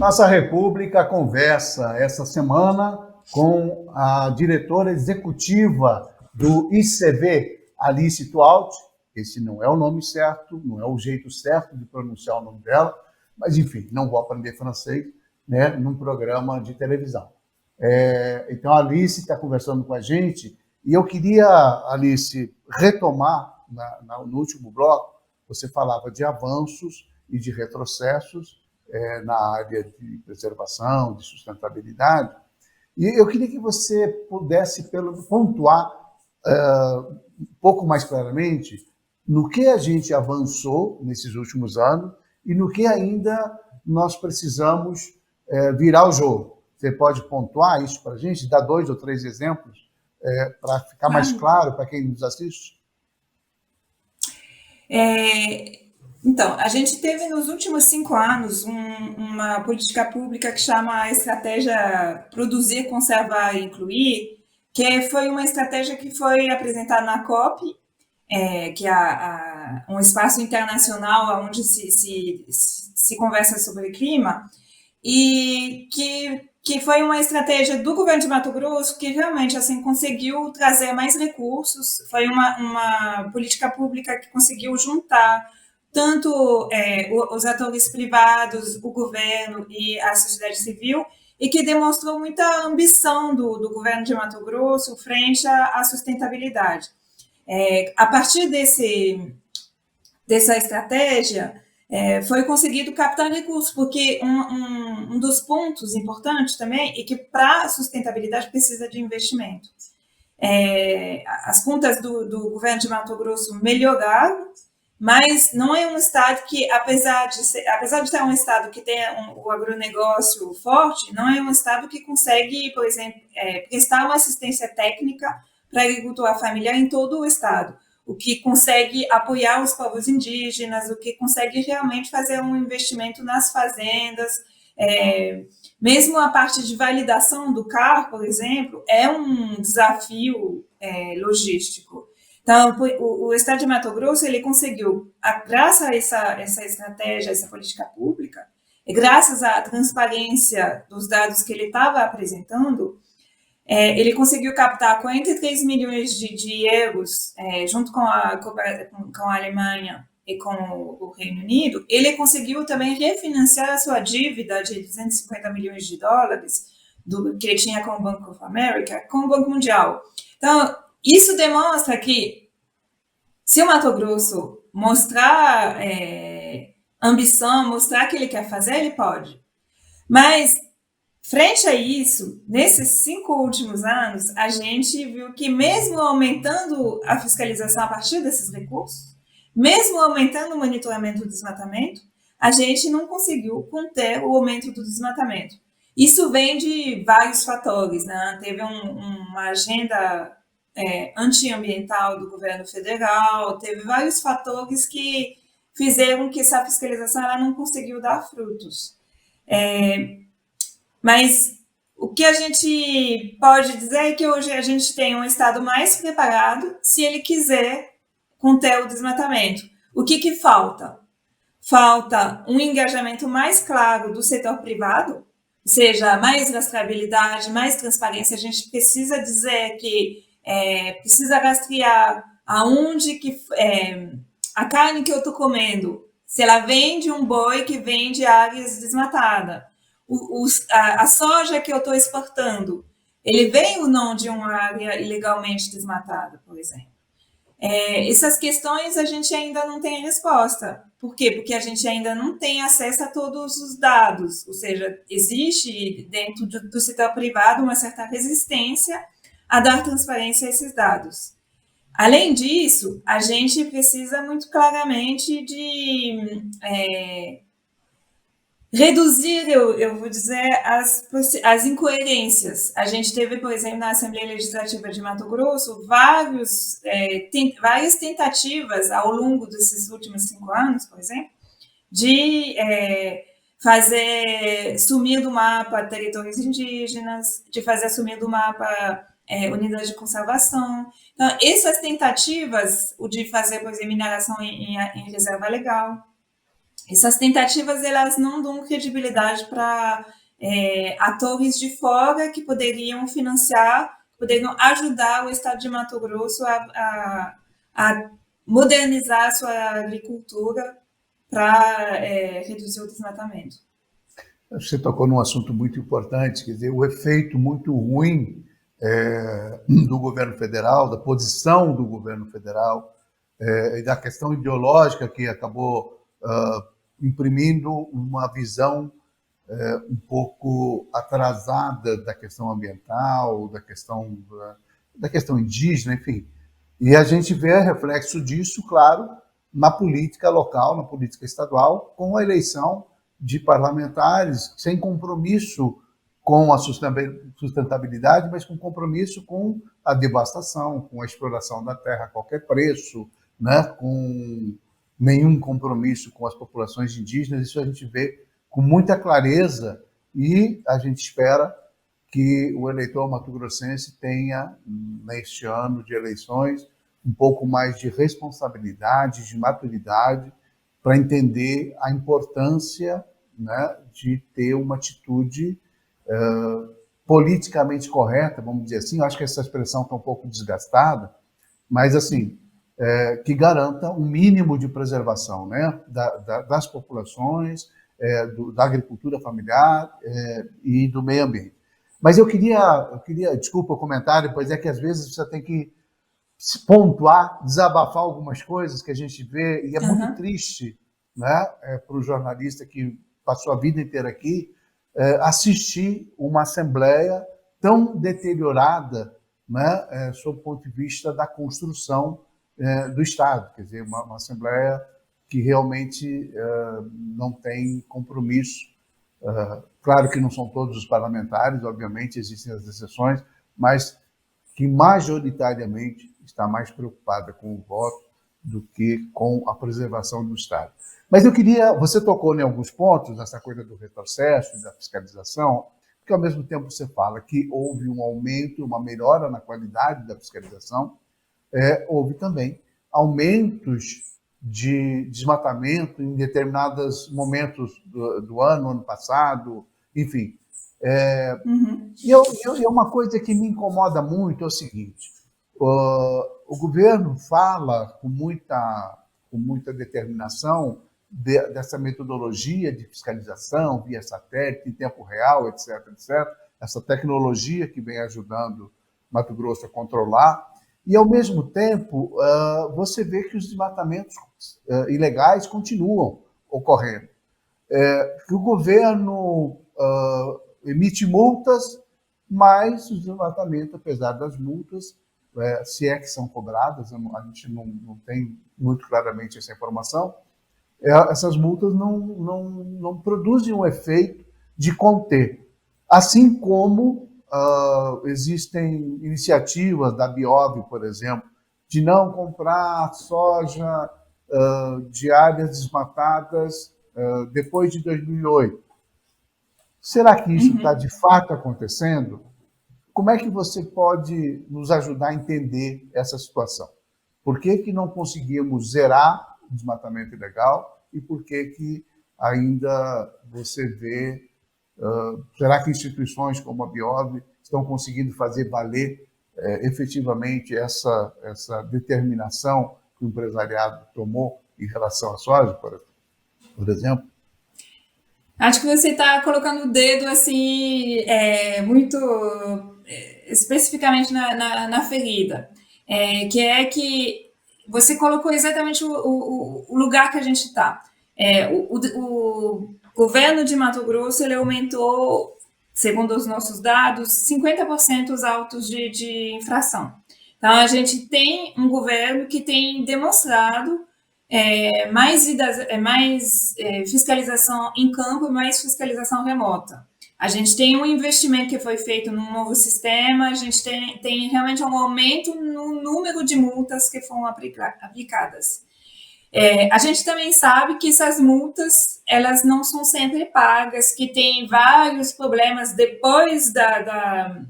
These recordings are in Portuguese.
Nossa República conversa essa semana com a diretora executiva do ICV, Alice Tualt. Esse não é o nome certo, não é o jeito certo de pronunciar o nome dela, mas, enfim, não vou aprender francês, né, num programa de televisão. Então, a Alice está conversando com a gente e eu queria, Alice, retomar, no último bloco, você falava de avanços e de retrocessos na área de preservação, de sustentabilidade, e eu queria que você pudesse pontuar um pouco mais claramente no que a gente avançou nesses últimos anos e no que ainda nós precisamos virar o jogo. Você pode pontuar isso para a gente, dar 2 ou 3 exemplos para ficar mais claro para quem nos assiste? Então, a gente teve nos últimos 5 anos uma política pública que chama a estratégia Produzir, Conservar e Incluir, que foi uma estratégia que foi apresentada na COP, que é um espaço internacional onde se conversa sobre clima, e que foi uma estratégia do governo de Mato Grosso que realmente assim conseguiu trazer mais recursos, foi uma política pública que conseguiu juntar tanto os atores privados, o governo e a sociedade civil, e que demonstrou muita ambição do governo de Mato Grosso frente à sustentabilidade. A partir dessa estratégia, foi conseguido captar recursos, porque um dos pontos importantes também é que para a sustentabilidade precisa de investimento. As contas do governo de Mato Grosso melhoraram, mas não é um estado que, apesar de ser um estado que tem o agronegócio forte, não é um estado que consegue, por exemplo, prestar uma assistência técnica para a agricultura familiar em todo o estado, o que consegue apoiar os povos indígenas, o que consegue realmente fazer um investimento nas fazendas. Mesmo a parte de validação do CAR, por exemplo, é um desafio logístico. Então, o Estado de Mato Grosso ele conseguiu, graças a essa estratégia, essa política pública, e graças à transparência dos dados que ele estava apresentando, ele conseguiu captar 43 milhões de euros, junto com a Alemanha e com o Reino Unido. Ele conseguiu também refinanciar a sua dívida de 250 milhões de dólares que ele tinha com o Bank of America, com o Banco Mundial. Então, isso demonstra que, se o Mato Grosso mostrar ambição, mostrar que ele quer fazer, ele pode. Mas, frente a isso, nesses 5 últimos anos, a gente viu que, mesmo aumentando a fiscalização a partir desses recursos, mesmo aumentando o monitoramento do desmatamento, a gente não conseguiu conter o aumento do desmatamento. Isso vem de vários fatores, né? Teve uma agenda antiambiental do governo federal, teve vários fatores que fizeram que essa fiscalização ela não conseguiu dar frutos. Mas o que a gente pode dizer é que hoje a gente tem um estado mais preparado se ele quiser conter o desmatamento. O que falta? Falta um engajamento mais claro do setor privado, ou seja, mais rastreabilidade, mais transparência. A gente precisa dizer que precisa rastrear aonde que a carne que eu estou comendo, se ela vem de um boi que vem de áreas desmatadas, a soja que eu estou exportando, ele vem ou não de uma área ilegalmente desmatada, por exemplo. Essas questões a gente ainda não tem resposta. Por quê? Porque a gente ainda não tem acesso a todos os dados, ou seja, existe dentro do setor privado uma certa resistência a dar transparência a esses dados. Além disso, a gente precisa muito claramente de reduzir, eu vou dizer, as incoerências. A gente teve, por exemplo, na Assembleia Legislativa de Mato Grosso, várias tentativas ao longo desses últimos 5 anos, por exemplo, de fazer sumir do mapa territórios indígenas, de fazer sumir do mapa unidades de conservação. Então, essas tentativas, o de fazer, por exemplo, mineração em reserva legal, essas tentativas elas não dão credibilidade para atores de fora que poderiam financiar, poderiam ajudar o estado de Mato Grosso a modernizar a sua agricultura para reduzir o desmatamento. Você tocou num assunto muito importante, quer dizer, o efeito muito ruim do governo federal, da posição do governo federal, e da questão ideológica que acabou imprimindo uma visão um pouco atrasada da questão ambiental, da questão indígena, enfim. E a gente vê reflexo disso, claro, na política local, na política estadual, com a eleição de parlamentares sem compromisso com a sustentabilidade, mas com compromisso com a devastação, com a exploração da terra a qualquer preço, né? Com nenhum compromisso com as populações indígenas. Isso a gente vê com muita clareza e a gente espera que o eleitor mato-grossense tenha, neste ano de eleições, um pouco mais de responsabilidade, de maturidade, para entender a importância, né, de ter uma atitude politicamente correta, vamos dizer assim. Eu acho que essa expressão está um pouco desgastada, mas assim, que garanta um mínimo de preservação, né, das populações, da agricultura familiar e do meio ambiente. Mas eu queria, desculpa o comentário, pois é que às vezes você tem que se pontuar, desabafar algumas coisas que a gente vê, e é muito triste, né, para o jornalista que passou a vida inteira aqui, assistir uma assembleia tão deteriorada, né, sob o ponto de vista da construção do Estado. Quer dizer, uma assembleia que realmente não tem compromisso. Claro que não são todos os parlamentares, obviamente existem as exceções, mas que majoritariamente está mais preocupada com o voto do que com a preservação do Estado. Mas eu queria, você tocou em alguns pontos, nessa coisa do retrocesso, da fiscalização, porque ao mesmo tempo você fala que houve um aumento, uma melhora na qualidade da fiscalização, houve também aumentos de desmatamento em determinados momentos do ano passado, enfim. E uma coisa que me incomoda muito é o seguinte: o governo fala com muita determinação dessa metodologia de fiscalização via satélite, em tempo real, etc., essa tecnologia que vem ajudando Mato Grosso a controlar, e, ao mesmo tempo, você vê que os desmatamentos ilegais continuam ocorrendo. Que o governo emite multas, mas o desmatamento, apesar das multas, se é que são cobradas, a gente não tem muito claramente essa informação, essas multas não produzem um efeito de conter. Assim como existem iniciativas da Biov, por exemplo, de não comprar soja de áreas desmatadas depois de 2008. Será que isso está de fato acontecendo? Como é que você pode nos ajudar a entender essa situação? Por que não conseguimos zerar o desmatamento ilegal e por que ainda você vê... será que instituições como a Biov estão conseguindo fazer valer efetivamente essa determinação que o empresariado tomou em relação à soja, por exemplo? Acho que você está colocando o dedo assim muito especificamente na ferida, que você colocou exatamente o lugar que a gente está. O governo de Mato Grosso ele aumentou, segundo os nossos dados, 50% os autos de infração. Então, a gente tem um governo que tem demonstrado mais fiscalização em campo e mais fiscalização remota. A gente tem um investimento que foi feito num novo sistema, a gente tem realmente um aumento no número de multas que foram aplicadas. A gente também sabe que essas multas elas não são sempre pagas, que tem vários problemas depois da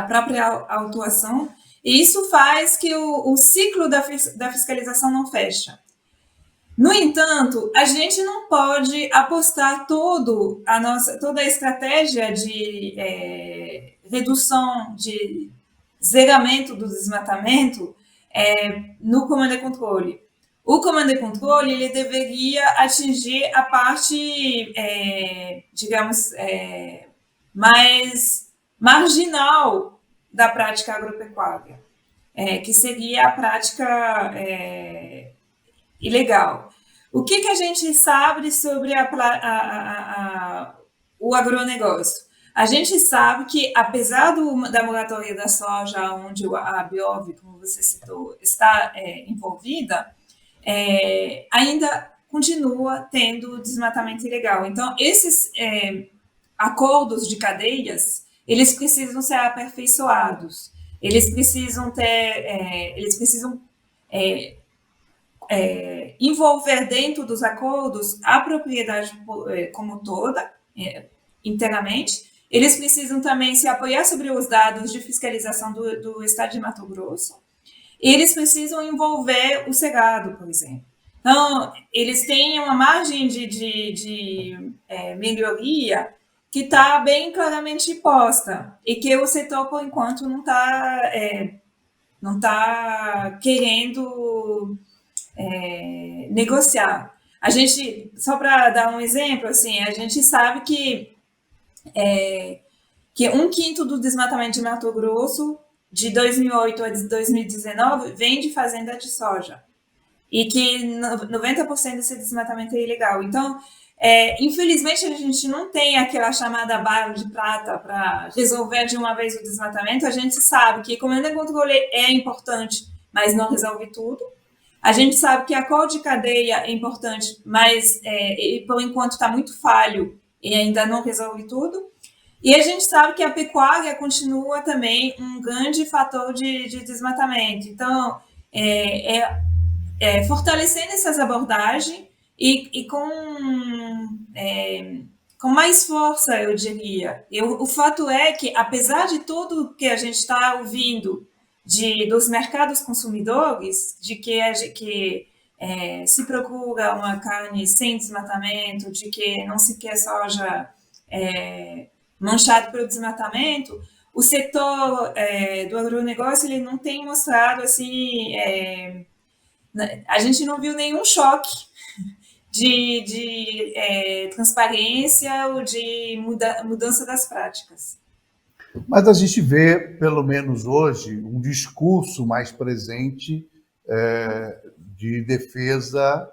própria autuação, e isso faz que o ciclo da fiscalização não fecha. No entanto, a gente não pode apostar toda a estratégia de redução, de zeramento do desmatamento no comando e controle. O comando e controle ele deveria atingir a parte, digamos, mais marginal da prática agropecuária, que seria a prática ilegal. O que a gente sabe sobre o agronegócio? A gente sabe que, apesar da moratória da soja, onde a Biov, como você citou, está envolvida, ainda continua tendo desmatamento ilegal. Então, esses acordos de cadeias, eles precisam ser aperfeiçoados. Eles precisam envolver dentro dos acordos a propriedade como toda, inteiramente. Eles precisam também se apoiar sobre os dados de fiscalização do Estado de Mato Grosso. Eles precisam envolver o Cerrado, por exemplo. Então, eles têm uma margem de melhoria que está bem claramente posta e que o setor, por enquanto, não está querendo negociar. A gente, só para dar um exemplo, assim, a gente sabe que 1/5 do desmatamento de Mato Grosso de 2008 a 2019 vem de fazenda de soja e que 90% desse desmatamento é ilegal. Então, infelizmente, a gente não tem aquela chamada bala de prata para resolver de uma vez o desmatamento. A gente sabe que comando e controle é importante, mas não resolve tudo. A gente sabe que a acordo de cadeia é importante, mas por enquanto está muito falho e ainda não resolve tudo. E a gente sabe que a pecuária continua também um grande fator de desmatamento. Então, fortalecendo essas abordagens e com mais força, eu diria. O fato é que, apesar de tudo que a gente está ouvindo dos mercados consumidores, de que se procura uma carne sem desmatamento, de que não se quer soja manchado pelo desmatamento, o setor do agronegócio ele não tem mostrado assim, a gente não viu nenhum choque de transparência ou de mudança das práticas. Mas a gente vê, pelo menos hoje, um discurso mais presente de defesa,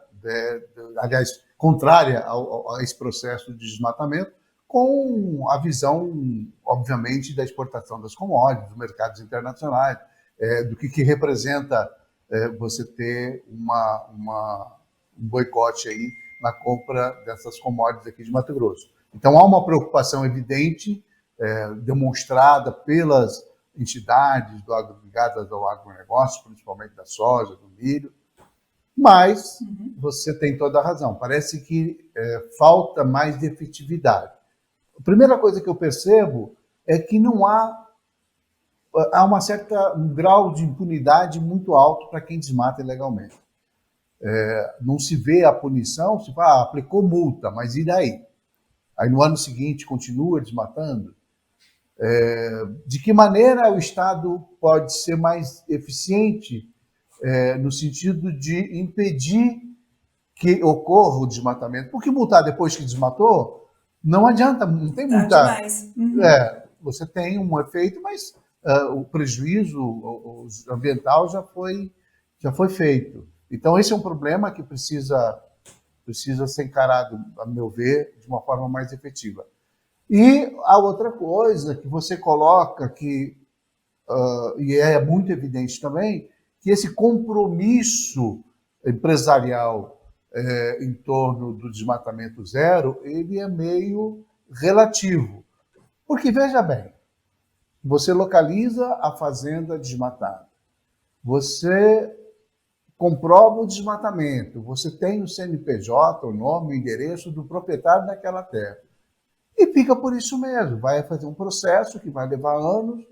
aliás, contrária a esse processo de desmatamento, com a visão, obviamente, da exportação das commodities, dos mercados internacionais, do que representa você ter um boicote aí na compra dessas commodities aqui de Mato Grosso. Então, há uma preocupação evidente, demonstrada pelas entidades ligadas ao agronegócio, principalmente da soja, do milho, mas você tem toda a razão. Parece que falta mais efetividade. A primeira coisa que eu percebo é que não há um grau de impunidade muito alto para quem desmata ilegalmente. Não se vê a punição, se fala, aplicou multa, mas e daí? Aí no ano seguinte continua desmatando? De que maneira o Estado pode ser mais eficiente no sentido de impedir que ocorra o desmatamento? Porque multar depois que desmatou, não adianta, não tem multa. Você tem um efeito, mas o prejuízo ambiental já foi feito. Então, esse é um problema que precisa ser encarado, a meu ver, de uma forma mais efetiva. E a outra coisa que você coloca, e é muito evidente também, que esse compromisso empresarial em torno do desmatamento zero, ele é meio relativo. Porque, veja bem, você localiza a fazenda desmatada, você comprova o desmatamento, você tem o CNPJ, o nome, o endereço do proprietário daquela terra. E fica por isso mesmo, vai fazer um processo que vai levar anos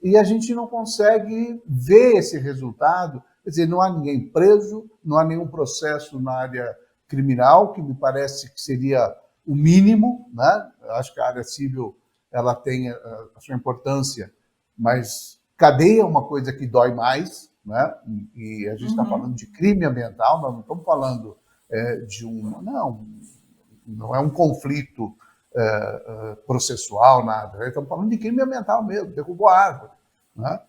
e a gente não consegue ver esse resultado Quer dizer, não há ninguém preso, não há nenhum processo na área criminal, que me parece que seria o mínimo, né? Eu acho que a área civil ela tem a sua importância, mas cadeia é uma coisa que dói mais, né? E a gente está falando de crime ambiental, nós não estamos falando de um... Não é um conflito processual, nada. Estamos falando de crime ambiental mesmo, derrubou a árvore, né?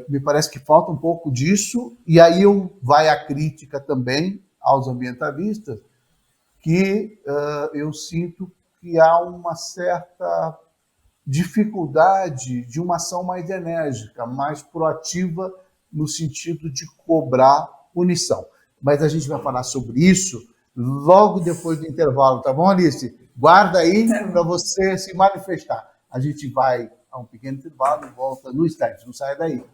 Me parece que falta um pouco disso, e aí vai a crítica também aos ambientalistas, que eu sinto que há uma certa dificuldade de uma ação mais enérgica, mais proativa, no sentido de cobrar punição. Mas a gente vai falar sobre isso logo depois do intervalo, tá bom, Alice? Guarda aí para você se manifestar. A gente vai a um pequeno intervalo e volta no instante. Não sai daí.